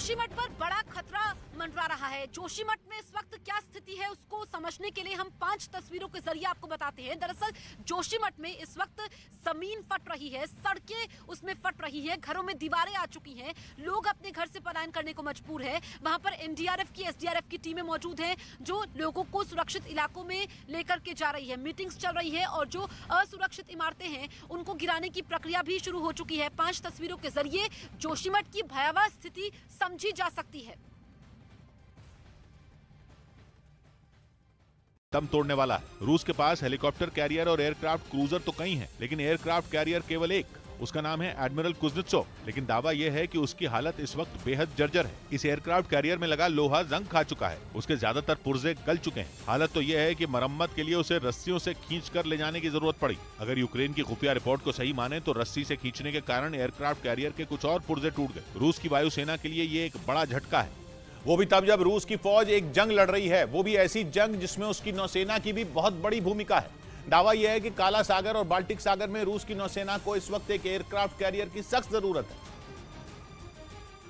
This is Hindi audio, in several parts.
जोशीमठ पर बड़ा खतरा मंडरा रहा है। जोशीमठ में इस वक्त क्या स्थिति है उसको समझने के लिए हम 5 तस्वीरों के जरिए आपको बताते हैं। दरअसल जोशीमठ में इस वक्त जमीन फट रही है, सड़कें उसमें फट रही है, घरों में दीवारें आ चुकी हैं, लोग अपने घर से पलायन करने को मजबूर है। वहां पर एनडीआरएफ की, एसडीआरएफ की टीमें मौजूद हैं जो लोगों को सुरक्षित इलाकों में लेकर के जा रही है। मीटिंग्स चल रही है और जो असुरक्षित इमारतें हैं उनको गिराने की प्रक्रिया भी शुरू हो चुकी है। 5 तस्वीरों के जरिए जोशीमठ की भयावह स्थिति समझी जा सकती है। दम तोड़ने वाला है। रूस के पास हेलीकॉप्टर कैरियर और एयरक्राफ्ट क्रूजर तो कई हैं, लेकिन एयरक्राफ्ट कैरियर केवल एक। उसका नाम है एडमिरल कुज़नेत्सोव, लेकिन दावा यह है कि उसकी हालत इस वक्त बेहद जर्जर है। इस एयरक्राफ्ट कैरियर में लगा लोहा जंग खा चुका है, उसके ज्यादातर पुर्जे गल चुके हैं। हालत तो यह है कि मरम्मत के लिए उसे रस्सियों से खींचकर ले जाने की जरूरत पड़ी। अगर यूक्रेन की खुफिया रिपोर्ट को सही माने तो रस्सी से खींचने के कारण एयरक्राफ्ट कैरियर के कुछ और पुर्जे टूट गए। रूस की वायुसेना के लिए ये एक बड़ा झटका है, वो भी तब जब रूस की फौज एक जंग लड़ रही है, वो भी ऐसी जंग जिसमें उसकी नौसेना की भी बहुत बड़ी भूमिका है। दावा यह है कि काला सागर और बाल्टिक सागर में रूस की नौसेना को इस वक्त एक एयरक्राफ्ट कैरियर की सख्त जरूरत है,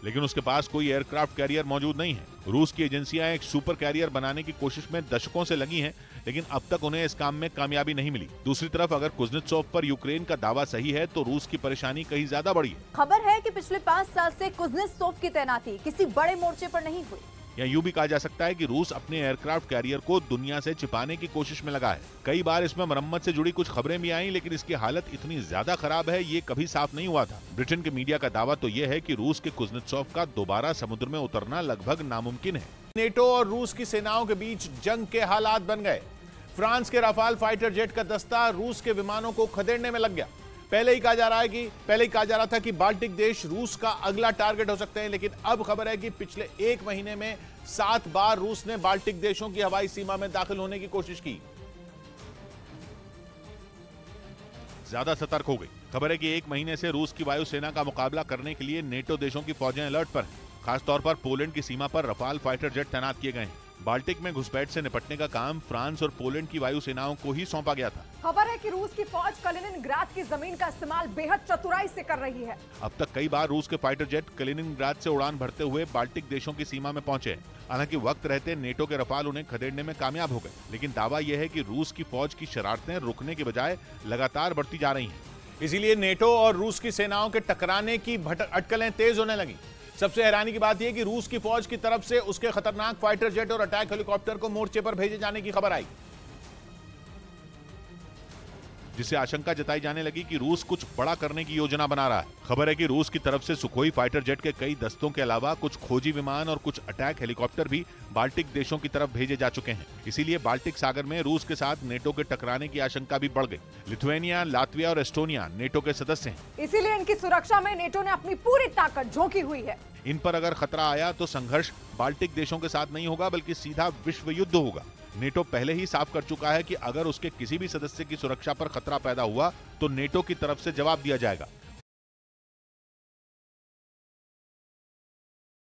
लेकिन उसके पास कोई एयरक्राफ्ट कैरियर मौजूद नहीं है। रूस की एजेंसियां एक सुपर कैरियर बनाने की कोशिश में दशकों से लगी हैं, लेकिन अब तक उन्हें इस काम में कामयाबी नहीं मिली। दूसरी तरफ अगर कुज़नेत्सोव पर यूक्रेन का दावा सही है तो रूस की परेशानी कहीं ज्यादा बड़ी है। खबर है कि पिछले 5 साल से कुज़नेत्सोव की तैनाती किसी बड़े मोर्चे पर नहीं हुई। या यूं भी कहा जा सकता है कि रूस अपने एयरक्राफ्ट कैरियर को दुनिया से छिपाने की कोशिश में लगा है। कई बार इसमें मरम्मत से जुड़ी कुछ खबरें भी आईं, लेकिन इसकी हालत इतनी ज्यादा खराब है ये कभी साफ नहीं हुआ था। ब्रिटेन के मीडिया का दावा तो यह है कि रूस के कुज़नेत्सोव का दोबारा समुद्र में उतरना लगभग नामुमकिन है। नेटो और रूस की सेनाओं के बीच जंग के हालात बन गए। फ्रांस के राफाल फाइटर जेट का दस्ता रूस के विमानों को खदेड़ने में लग गया। पहले ही कहा जा रहा था कि बाल्टिक देश रूस का अगला टारगेट हो सकते हैं, लेकिन अब खबर है कि पिछले 1 महीने में 7 बार रूस ने बाल्टिक देशों की हवाई सीमा में दाखिल होने की कोशिश की। ज्यादा सतर्क हो गई। खबर है कि 1 महीने से रूस की वायुसेना का मुकाबला करने के लिए नेटो देशों की फौजें अलर्ट पर हैं। खासतौर पर पोलैंड की सीमा पर रफाल फाइटर जेट तैनात किए गए हैं। बाल्टिक में घुसपैठ से निपटने का काम फ्रांस और पोलैंड की वायुसेनाओं को ही सौंपा गया था। खबर है कि रूस की फौज कलिनिनग्राद की जमीन का इस्तेमाल बेहद चतुराई से कर रही है। अब तक कई बार रूस के फाइटर जेट कलिनिनग्राद से उड़ान भरते हुए बाल्टिक देशों की सीमा में पहुंचे। हालांकि वक्त रहते नेटो के रफाल उन्हें खदेड़ने में कामयाब हो गए, लेकिन दावा यह है कि रूस की फौज की शरारतें रुकने के बजाय लगातार बढ़ती जा रही हैं। इसीलिए नेटो और रूस की सेनाओं के टकराने की अटकलें तेज होने लगी। सबसे हैरानी की बात यह कि रूस की फौज की तरफ से उसके खतरनाक फाइटर जेट और अटैक हेलीकॉप्टर को मोर्चे पर भेजे जाने की खबर आई, जिससे आशंका जताई जाने लगी कि रूस कुछ बड़ा करने की योजना बना रहा है। खबर है कि रूस की तरफ से सुखोई फाइटर जेट के कई दस्तों के अलावा कुछ खोजी विमान और कुछ अटैक हेलीकॉप्टर भी बाल्टिक देशों की तरफ भेजे जा चुके हैं। इसीलिए बाल्टिक सागर में रूस के साथ नेटो के टकराने की आशंका भी बढ़ गई। लिथुआनिया, लातविया और एस्टोनिया नेटो के सदस्य हैं, इसीलिए इनकी सुरक्षा में नेटो ने अपनी पूरी ताकत झोंकी हुई है। इन पर अगर खतरा आया तो संघर्ष बाल्टिक देशों के साथ नहीं होगा, बल्कि सीधा विश्व युद्ध होगा। नेटो पहले ही साफ कर चुका है कि अगर उसके किसी भी सदस्य की सुरक्षा पर खतरा पैदा हुआ तो नेटो की तरफ से जवाब दिया जाएगा।